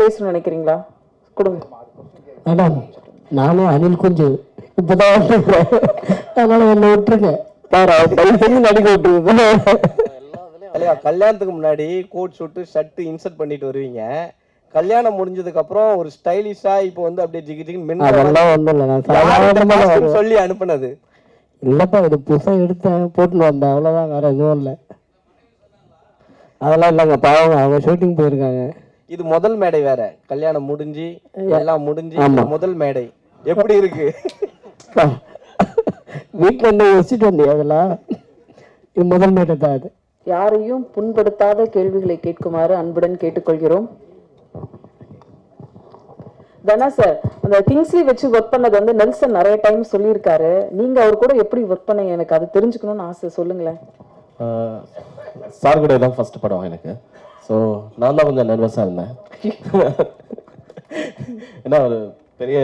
பேசணும்னு நினைக்கிறீங்களா? கொடுங்க. மேடம், நானும் அனில் கொஞ்சம் இப்பதான் அதனால என்ன விட்டுருங்க. நடிக்க விட்டுருங்க. கல்யாணத்துக்கு முன்னாடி கோட் ஷூட்டு ஷர்ட் இன்சர்ட் பண்ணிட்டு வருவீங்க. கல்யாணம் முடிஞ்சதுக்கு அப்புறம் ஒரு ஸ்டைலிஷா இப்போ வந்து அப்படியே ஜிகி ஜிகின்னு அதெல்லாம் ஒன்றும் இல்லை, நான் சாதாரணமாக சொல்லி அனுப்புனது இல்லைப்பா. இது புதுசாக எடுத்தேன், போட்டுன்னு வந்தேன், அவ்வளோதான், வேற எதுவும் இல்லை. அதெல்லாம் இல்லைங்க, பாவம் அவங்க ஷூட்டிங் போயிருக்காங்க. இது முதல் மேடை வேற, கல்யாணம் முடிஞ்சு எல்லாம் முடிஞ்சு முதல் மேடை எப்படி இருக்கு? வீட்டில் இருந்து வச்சுட்டு வந்தேன், அதெல்லாம் இது முதல் மேடை தான். அது யாரையும் புண்படுத்தாத கேள்விகளை கேட்குமாறு அன்புடன் கேட்டுக்கொள்கிறோம். தனா சார், அந்த கிங்ஸ்லி வச்சு ஒர்க் பண்ணது வந்து நெல்சன் நிறைய டைம் சொல்லியிருக்காரு. நீங்க அவர் கூட எப்படி ஒர்க் பண்ணீங்க? எனக்கு அது தெரிஞ்சுக்கணும்னு ஆசை, சொல்லுங்களேன். சார் கூட தான் ஃபர்ஸ்ட் படம் எனக்கு. ஸோ நான் தான் கொஞ்சம் நர்வஸாக இருந்தேன். ஏன்னா ஒரு பெரிய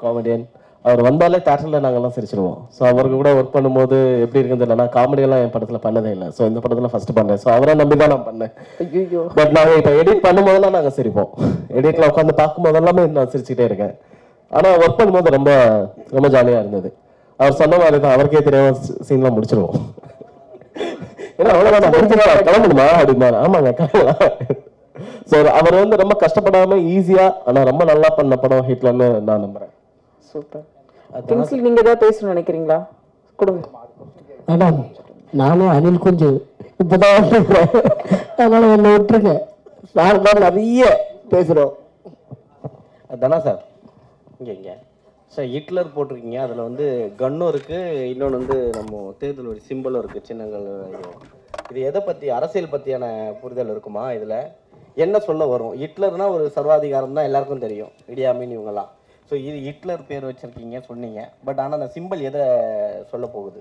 காமெடியன், அவர் வந்தாலே தேட்டரில் நாங்கள்லாம் சிரிச்சிருவோம். ஸோ அவருக்கு கூட ஒர்க் பண்ணும்போது எப்படி இருக்குது இல்லைனா, காமெடியெல்லாம் என் படத்தில் பண்ணதே இல்லை. ஸோ இந்த படத்தில் ஃபர்ஸ்ட் பண்ணேன். ஸோ அவரை நம்பி தான் நான் பண்ணேன். பட் நாங்கள் இப்போ எடிட் பண்ணும்போதெல்லாம் நாங்கள் சிரிப்போம். எடிட்டில் உட்காந்து பார்க்கும்போது எல்லாமே நான் சிரிச்சுட்டே இருக்கேன். ஆனால் ஒர்க் பண்ணும்போது ரொம்ப ரொம்ப ஜாலியாக இருந்தது. அவர் சொன்ன மாதிரி தான், அவருக்கே தெரியாம சீன்லாம் முடிச்சிருவோம். ஏன்னா அவ்வளோதான் கிளம்பணுமா அப்படிமா? ஆமாங்க கிளம்பலாம். ஸோ அவர் வந்து ரொம்ப கஷ்டப்படாம ஈஸியா ஆனால் ரொம்ப நல்லா பண்ண படம் ஹிட்லர்னு நான் நம்புறேன். சூப்பர். கிங்ஸ்லி, நீங்க ஏதாவது பேசணும்னு நினைக்கிறீங்களா? கொடுங்க. மேடம், நானும் அனில் கொஞ்சம் இப்பதான் அதனால என்ன விட்டுருங்க. நான் நிறைய பேசுறோம். தனா சார், இங்க சார் ஹிட்லர் போட்டிருக்கீங்க, அதில் வந்து கன்னும் இருக்குது, இன்னொன்று வந்து நம்ம தேர்தல் ஒரு சிம்பிளும் இருக்குது, சின்னங்கள். இது எதை பற்றி, அரசியல் பற்றியான புரிதல் இருக்குமா? இதில் என்ன சொல்ல வரும்? ஹிட்லர்னா ஒரு சர்வாதிகாரம் தான் எல்லாருக்கும் தெரியும், இடியாமின் இவங்கெல்லாம். ஸோ இது ஹிட்லர் பேர் வச்சுருக்கீங்க சொன்னீங்க, பட் ஆனால் அந்த சிம்பிள் எதை சொல்ல போகுது?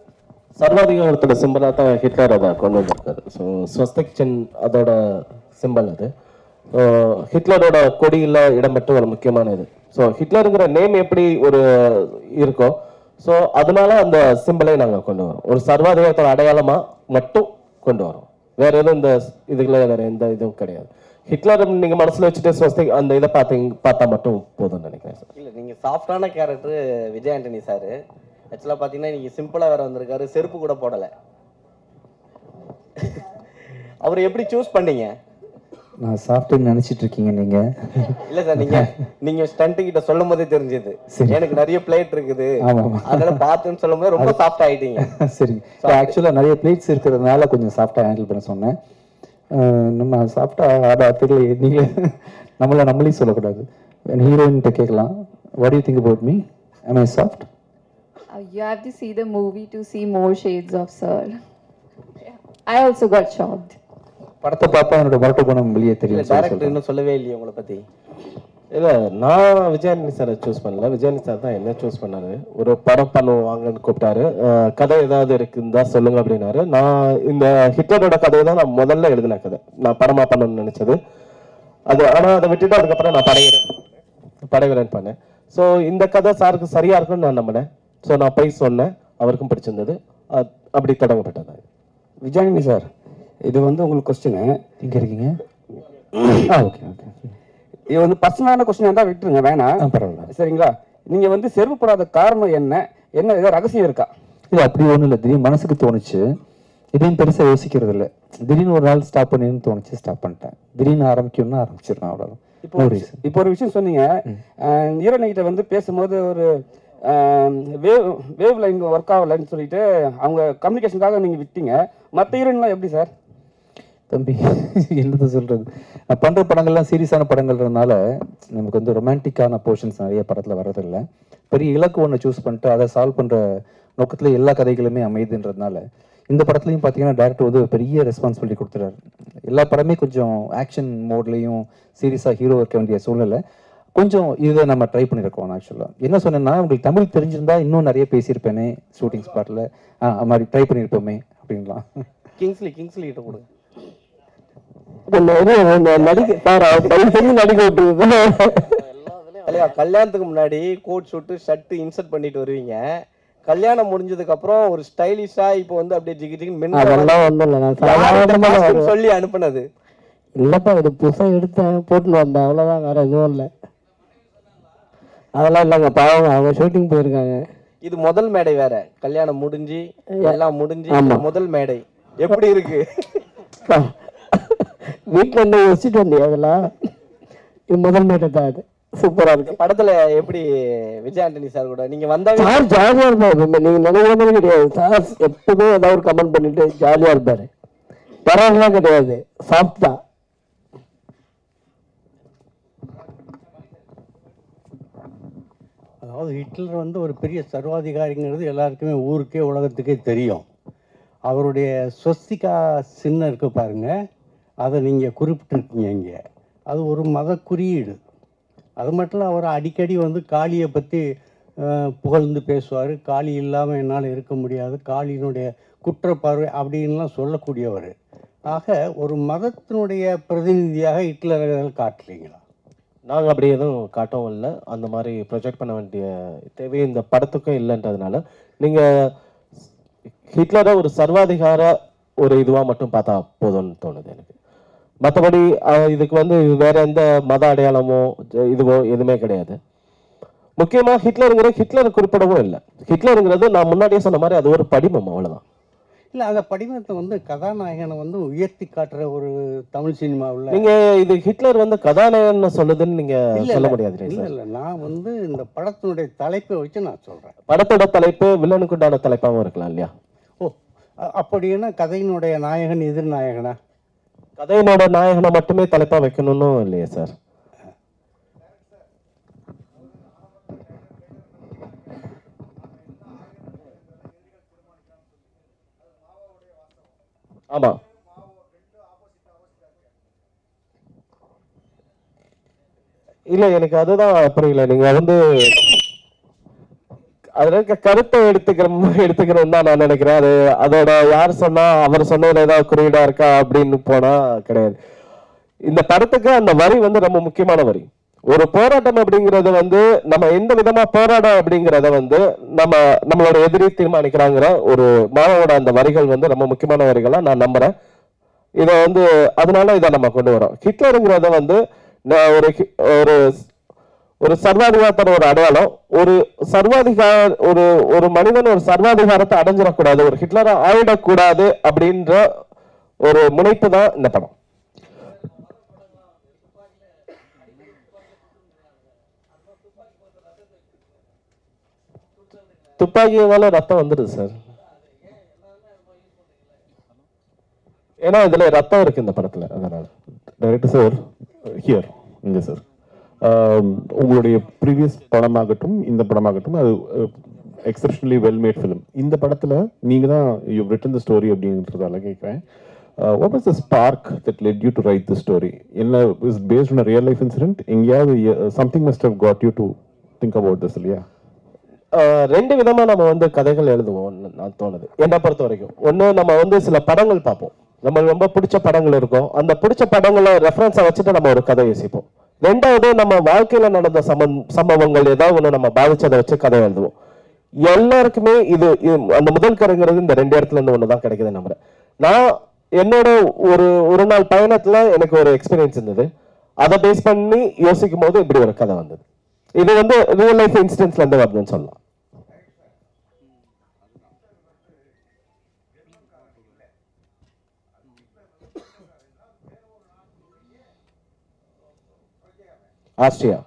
சர்வாதிகாரத்தோட சிம்பிளாக தான் ஹிட்லர் அதை கொண்டு வந்திருக்காரு. ஸோ ஸ்வஸ்திக் சின் அதோட சிம்பிள் அது. ஹிட்லரோட கொடியில் இடம்பெற்ற ஒரு முக்கியமான இது. ஸோ ஹிட்லருங்கிற நேம் எப்படி ஒரு இருக்கோ, ஸோ அதனால அந்த சிம்பிளை நாங்கள் கொண்டு வரோம். ஒரு சர்வாதிகாரத்தோட அடையாளமாக மட்டும் கொண்டு வரோம். வேற எதுவும் இந்த இதுக்குள்ள வேற எந்த இதுவும் கிடையாது. ஹிட்லர் நீங்கள் மனசில் வச்சுட்டு ஸ்வஸ்திக் அந்த இதை பார்த்தா மட்டும் போதும்னு நினைக்கிறேன் சார். இல்லை, நீங்கள் சாஃப்டான கேரக்டர் விஜய் ஆண்டனி சார். ஆக்சுவலாக பார்த்தீங்கன்னா நீங்கள் சிம்பிளாக வேற வந்திருக்காரு, செருப்பு கூட போடலை. அவர் எப்படி சூஸ் பண்ணீங்க? நான் சாஃப்ட்வேர் நினைச்சிட்டு இருக்கீங்க நீங்க? இல்ல சார், நீங்க ஸ்டண்ட் கிட்ட சொல்லும் போதே தெரிஞ்சது எனக்கு நிறைய பிளேட் இருக்குது, அதெல்லாம் பார்த்துன்னு சொல்லும் போது ரொம்ப சாஃப்ட் ஆயிட்டீங்க. சரி, ஆக்சுவலா நிறைய பிளேட்ஸ் இருக்கிறதுனால கொஞ்சம் சாஃப்டா ஹேண்டில் பண்ண சொன்னேன். நம்ம சாஃப்டா ஆடா தெரியல, நீங்க நம்மளே சொல்லக்கூடாது, ஹீரோயின்கிட்ட கேட்கலாம். What do you think about me? Am I soft? You have to see the movie to see more shades of sir. I also got shocked. படத்தை பார்த்தா என்னோட மரட்டு குணம் வெளியே தெரியும். டைரக்டர் இன்னும் சொல்லவே இல்லையே உங்களை பத்தி? இல்லை, நான் விஜயானி சாரை சூஸ் பண்ணல, விஜயானி சார் தான் என்ன சூஸ் பண்ணாரு. ஒரு படம் பண்ணுவாங்கன்னு கூப்பிட்டாரு. கதை ஏதாவது இருக்குன்னு தான் சொல்லுங்க அப்படின்னாரு. நான் இந்த ஹிட்லரோட கதையை தான் நான் முதல்ல எழுதின கதை, நான் படமா பண்ணணும்னு நினைச்சது அது. ஆனால் அதை விட்டுட்டு அதுக்கப்புறம் நான் படைவீரன் பண்ணேன். ஸோ இந்த கதை சாருக்கு சரியா இருக்குன்னு நான் நம்பினேன். ஸோ நான் போய் சொன்னேன், அவருக்கும் பிடிச்சிருந்தது, அப்படி தொடங்கப்பட்டது. விஜயானி சார், இது வந்து உங்களுக்கு கொஸ்டின் இங்கே இருக்கீங்க. ஓகே ஓகே, இது வந்து பர்சனலான கொஸ்டின் இருந்தால் விட்டுருங்க, வேணாம், பரவாயில்ல, சரிங்களா? நீங்கள் வந்து செருப்பு போடாத காரணம் என்ன ஏதோ ரகசியம் இருக்கா? இது அப்படி ஒன்றும் இல்லை, திடீர்னு மனசுக்கு தோணுச்சு, திடீர்னு பெருசாக யோசிக்கிறது இல்லை. திடீர்னு ஒரு நாள் ஸ்டாப் பண்ணின்னு தோணுச்சு, ஸ்டாப் பண்ணிட்டேன். திடீர்னு ஆரம்பிக்கணும்னா ஆரம்பிச்சிடலாம், அவ்வளோதான். இப்போ ஒரு விஷயம் சொன்னீங்க, ஹீரோனிகிட்ட வந்து பேசும்போது ஒரு வேவ் லைன் ஒர்க் ஆகலைன்னு சொல்லிட்டு அவங்க கம்யூனிகேஷனுக்காக நீங்கள் விட்டீங்க. மற்ற ஹீரோயின்லாம் எப்படி சார்? தம்பி, என்னது சொல்கிறது, நான் பண்ணுற படங்கள்லாம் சீரியஸான படங்கள்ன்றதுனால நமக்கு வந்து ரொமான்டிக்கான போர்ஷன்ஸ் நிறைய படத்தில் வர்றதில்லை. பெரிய இலக்கு ஒன்று சூஸ் பண்ணிட்டு அதை சால்வ் பண்ணுற நோக்கத்தில் எல்லா கதைகளுமே அமைதுன்றதுனால இந்த படத்துலையும் பார்த்தீங்கன்னா டேரக்டர் வந்து பெரிய ரெஸ்பான்சிபிலிட்டி கொடுத்துறாரு. எல்லா படமே கொஞ்சம் ஆக்ஷன் மோட்லேயும் சீரியஸாக ஹீரோ இருக்க வேண்டிய சூழ்நிலை கொஞ்சம் இதை நம்ம ட்ரை பண்ணியிருக்கோம். ஆக்சுவலாக என்ன சொன்னேன்னா, உங்களுக்கு தமிழ் தெரிஞ்சிருந்தா இன்னும் நிறைய பேசியிருப்பேனே ஷூட்டிங் ஸ்பாட்டில், அது மாதிரி ட்ரை பண்ணியிருப்போமே அப்படின்லாம். கிங்ஸ்லி கிட்ட கொடுங்க. கல்யாணத்துக்கு முன்னாடி கோட் ஷூட்டு ஷர்ட் இன்சர்ட் பண்ணிட்டு வருவீங்க. கல்யாணம் முடிஞ்சதுக்கு அப்புறம் ஒரு ஸ்டைலிஷா இப்போ வந்து அப்படியே ஜிகி ஜிகின்னு சொல்லி அனுப்புனது இல்லைப்பா இது புதுசாக எடுத்தேன் போட்டுன்னு வந்தேன் அவ்வளோதான், வேறு எதுவும் இல்லை. அதெல்லாம் இல்லைங்க, பாவம் அவங்க ஷூட்டிங் போயிருக்காங்க. இது முதல் மேடை வேற, கல்யாணம் முடிஞ்சு எல்லாம் முடிஞ்சு முதல் மேடை எப்படி இருக்கு? வீட்டில் இருந்து வச்சுட்டு வந்தேன், அதெல்லாம் இது முதல் மேட்டை தான். அது சூப்பராக இருக்கு. படத்துல எப்படி விஜய் ஆண்டனி சார் கூட நீங்க வந்தாவே சார் ஜாலியாக இருப்பாரு, நீங்கள் நினைக்கிற மாதிரி கிடையாது. சார் எப்பவுமே ஏதாவது ஒரு கமெண்ட் பண்ணிட்டு ஜாலியாக இருப்பார். பரவாயில்லாம் கிடையாது, சாஃப்ட் தான். அதாவது ஹிட்லர் வந்து ஒரு பெரிய சர்வாதிகாரிங்கிறது எல்லாருக்குமே ஊருக்கே உலகத்துக்கே தெரியும். அவருடைய ஸ்வஸ்திகா சின்னம் இருக்கு பாருங்க, அதை நீங்கள் குறிப்பிட்டிருக்கீங்க இங்கே. அது ஒரு மத குறியீடு. அது மட்டும் இல்லை, அவர் அடிக்கடி வந்து காளியை பற்றி புகழ்ந்து பேசுவார். காளி இல்லாமல் என்னால் இருக்க முடியாது, காளியினுடைய குற்றப்பார்வை அப்படின்லாம் சொல்லக்கூடியவர். ஆக ஒரு மதத்தினுடைய பிரதிநிதியாக ஹிட்லர்கள் காட்டலீங்களா? நாங்கள் அப்படி எதுவும் காட்டவும் இல்லை, அந்த மாதிரி ப்ரொஜெக்ட் பண்ண வேண்டிய தேவை இந்த படத்துக்கும் இல்லைன்றதுனால நீங்கள் ஹிட்லரை ஒரு சர்வாதிகார ஒரு இதுவாக மட்டும் பார்த்தா போதும்னு தோணுது எனக்கு. மற்றபடி இதுக்கு வந்து வேற எந்த மத அடையாளமோ இதுவோ எதுவுமே கிடையாது. முக்கியமாக ஹிட்லரை குறிப்பிடவும் இல்லை. ஹிட்லருங்கிறது நான் முன்னாடியே சொன்ன மாதிரி அது ஒரு படிமம், அவ்வளோதான். இல்லை, அந்த படிமத்தை வந்து கதாநாயகனை வந்து உயர்த்தி காட்டுற ஒரு தமிழ் சினிமாவில் நீங்கள் இது ஹிட்லர் வந்து கதாநாயகன் சொல்லுதுன்னு நீங்கள் சொல்ல முடியாது. இல்லை இல்லை, நான் வந்து இந்த படத்தினுடைய தலைப்பை வச்சு நான் சொல்கிறேன். படத்தோட தலைப்பு வில்லனுக்கு உண்டான தலைப்பாகவும் இருக்கலாம் இல்லையா? ஓ, அப்படின்னா கதையினுடைய நாயகன் எதிர்நாயகனா? கதையினோட நாயகனை மட்டுமே தலைப்பா வைக்கணும்னு இல்லையே சார். ஆமா, இல்ல எனக்கு அதுதான் புரியல. நீங்க வந்து அதுல இருக்க கருத்தை எடுத்துக்கிறோம் தான் நான் நினைக்கிறேன். அது அதோட யார் சொன்னா அவர் சொன்னதுல ஏதாவது குறியீடா இருக்கா அப்படின்னு போனா கிடையாது. இந்த படத்துக்கு அந்த வரி வந்து ரொம்ப முக்கியமான வரி. ஒரு போராட்டம் அப்படிங்கறது வந்து நம்ம எந்த விதமா போராடம் அப்படிங்கறத வந்து நம்மளோட எதிரி தீர்மானிக்கிறாங்கிற ஒரு மாவோட அந்த வரிகள் வந்து ரொம்ப முக்கியமான வரிகளா நான் நம்புறேன். இதை வந்து அதனால இதை நம்ம கொண்டு வரோம். ஹிட்லருங்கிறத வந்து ஒரு ஒரு சர்வாதிகாரத்தோட ஒரு அடையாளம். ஒரு மனிதன் ஒரு சர்வாதிகாரத்தை அடைஞ்சிடக்கூடாது, ஒரு ஹிட்லரை ஆயிடக்கூடாது அப்படின்ற ஒரு முனைப்பு தான் இந்த படம். துப்பாக்கியால ரத்தம் வந்துடுது சார். ஏன்னா இதுல ரத்தம் இருக்கு இந்த படத்துல, அதனால. டைரக்டர் சார், ஹியர் இங்க சார், உங்களுடைய ப்ரீவியஸ் படமாகட்டும் இந்த படமாகட்டும் அது எக்ஸப்ஷனலி வெல் மேட் ஃபிலிம். இந்த படத்தில் நீங்கள் தான் யூ ரிட்டன் த ஸ்டோரி அப்படின்றதால கேட்குறேன். What was the spark that led you to write the story? என்ன is based on real life incident? எங்கேயாவது something must have got you to think about this இல்லையா? ரெண்டு விதமா நம்ம வந்து கதைகள் எழுதுவோம் நான் தோணுது என்னை பொறுத்த வரைக்கும். ஒன்று, நம்ம வந்து சில படங்கள் பார்ப்போம், நம்ம ரொம்ப பிடிச்ச படங்கள் இருக்கும், அந்த பிடிச்ச படங்களை ரெஃபரன்ஸை வச்சுட்டு நம்ம ஒரு கதை யோசிப்போம். ரெண்டாவது, நம்ம வாழ்க்கையில நடந்த சம்பவங்கள் ஏதாவது ஒன்று நம்ம பாதிச்சதை வச்சு கதை எழுதுவோம். எல்லாருக்குமே இது அந்த முதல் கதைங்கிறது இந்த ரெண்டு இடத்துல இருந்து ஒன்று தான் கிடைக்குது நம்புறேன். நான் என்னோட ஒரு நாள் பயணத்துல எனக்கு ஒரு எக்ஸ்பீரியன்ஸ் இருந்தது, அதை பேஸ் பண்ணி யோசிக்கும் போது இப்படி ஒரு கதை வந்தது. இது வந்து ரியல் லைஃப் இன்சிடென்ட்ஸ்ல இருந்து வருதுன்னு சொல்லலாம். ஆஸ்ட்ரியா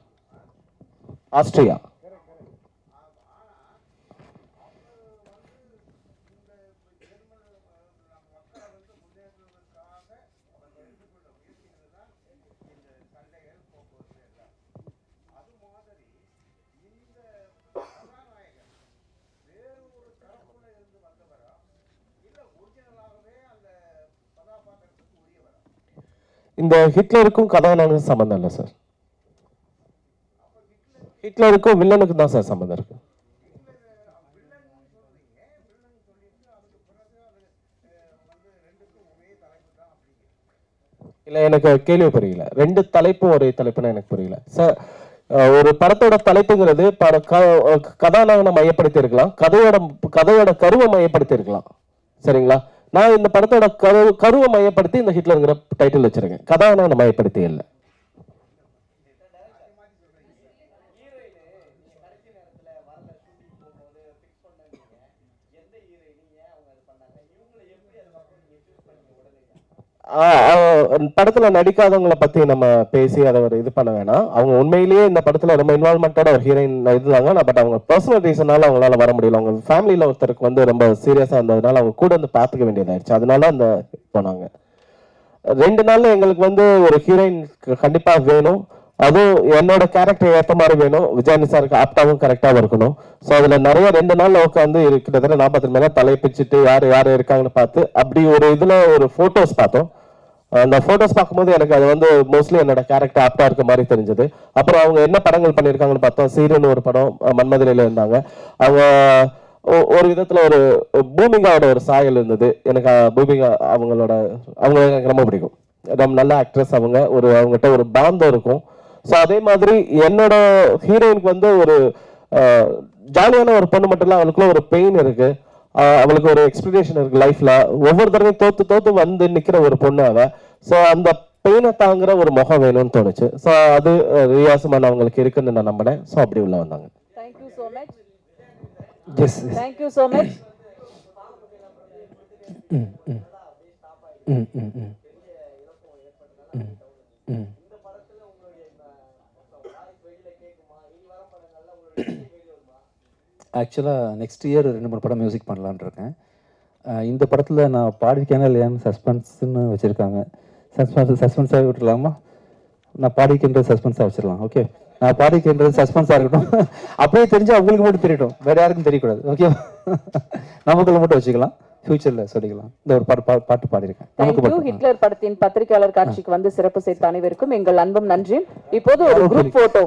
இந்த ஹிட்லருக்கும் கதாநாயகனுக்கும் சம்பந்தம் இல்லை சார். ஹிட்லருக்கும் வில்லனுக்கும் தான் சார் சம்பந்தம் இருக்கு. இல்ல, எனக்கு கேள்வி புரியல. ரெண்டு தலைப்பும் ஒரே தலைப்புன்னு எனக்கு புரியல சார். ஒரு படத்தோட தலைப்புங்கிறது கதாநாயகனை மையப்படுத்தி இருக்கலாம், கதையோட கருவை மையப்படுத்தி இருக்கலாம், சரிங்களா? நான் இந்த படத்தோட கருவை மையப்படுத்தி இந்த ஹிட்லருங்கிற டைட்டில் வச்சிருக்கேன். கதாநாயகனை மையப்படுத்தி இல்லை. படத்துல நடிக்காதவங்களை பத்தி நம்ம பேசி அதை ஒரு இது பண்ண வேணாம். அவங்க உண்மையிலேயே இந்த படத்துல ரொம்ப இன்வால்மெண்டோட ஒரு ஹீரோயின் இருந்தாங்க. பட் அவங்க பர்சனல் ரீசனால அவங்களால வர முடியல. அவங்க ஃபேமிலியில ஒருத்தருக்கு வந்து ரொம்ப சீரியஸா இருந்ததுனால அவங்க கூட வந்து பார்த்துக்க வேண்டியதாயிருச்சு. அதனால அந்த போனாங்க. 2 நாள்ல எங்களுக்கு வந்து ஒரு ஹீரோயின் கண்டிப்பா வேணும். அதுவும் என்னோட கேரக்டர் ஏற்ற மாதிரி வேணும். விஜயானி சாருக்கு ஆப்டாவும் கரெக்டாகவும் இருக்கணும். ஸோ அதில் நிறைய 2 நாள்ல உட்காந்து கிட்டத்தட்ட 40 மேலே தலையை பிச்சுட்டு யார் யார் இருக்காங்கன்னு பார்த்து அப்படி ஒரு இதில் ஒரு ஃபோட்டோஸ் பார்த்தோம். அந்த ஃபோட்டோஸ் பார்க்கும்போது எனக்கு அது வந்து மோஸ்ட்லி என்னோட கேரக்டர் ஆப்டா இருக்க மாதிரி தெரிஞ்சது. அப்புறம் அவங்க என்ன படங்கள் பண்ணியிருக்காங்கன்னு பார்த்தோம். சீரியல்னு ஒரு படம் மன்மதுரையில் இருந்தாங்க. அவங்க ஒரு விதத்தில் ஒரு பூமிகாவோட ஒரு சாயல் இருந்தது. எனக்கு பூமிகா அவங்க எனக்கு ரொம்ப பிடிக்கும். ரொம்ப நல்ல ஆக்ட்ரஸ். அவங்ககிட்ட ஒரு பாந்தம் இருக்கும். ஸோ அதே மாதிரி என்னோட ஹீரோயினுக்கு வந்து ஒரு ஜாலியான ஒரு பொண்ணு மட்டும் இல்லை, அவளுக்குள்ள ஒரு பெயின் இருக்கு. அவளுக்கு ஒரு எக்ஸ்பெக்டேஷன் இருக்கு லைஃப்ல. ஒவ்வொரு தடவையும் தோத்து வந்து நிக்கிற ஒரு பொண்ணு அவ. ஸோ அந்த பெயினை தாங்குற ஒரு முகம் வேணும்னு தோணுச்சு. ஸோ அது ரியாசுமான் அவங்களுக்கு இருக்குன்னு நான் நம்பினேன். ஸோ அப்படி உள்ள வந்தாங்க. Thank you so much. Yes, thank you so much. ஆக்சுவலாக நெக்ஸ்ட் இயர் 2-3 படம் மியூசிக் பண்ணலான்னு இருக்கேன். இந்த படத்தில் நான் பாடிருக்கேனா இல்லையான்னு சஸ்பென்ஸ்ன்னு வச்சுருக்காங்க. சஸ்பென்ஸாக விட்டுருலாமா? நான் பாடிக்கின்றது சஸ்பென்ஸாக வச்சிடலாம். ஓகே, நான் பாடிக்கின்றது சஸ்பென்ஸாக இருக்கட்டும். அப்படியே தெரிஞ்சு அவங்களுக்கு மட்டும் தெரியட்டும், வேறு யாருக்கும் தெரியக்கூடாது. ஓகே, நமக்குள்ள மட்டும் வச்சுக்கலாம், ஃபியூச்சரில் சொல்லிக்கலாம். இந்த ஒரு பாட்டு பாடியிருக்கேன். நமக்கு ஹிட்லர் படத்தின் பத்திரிகையாளர் காட்சிக்கு வந்து சிறப்பு சேர்த்த அனைவருக்கும் எங்கள் அன்பும் நன்றி. இப்போது ஒரு குரூப் போட்டோ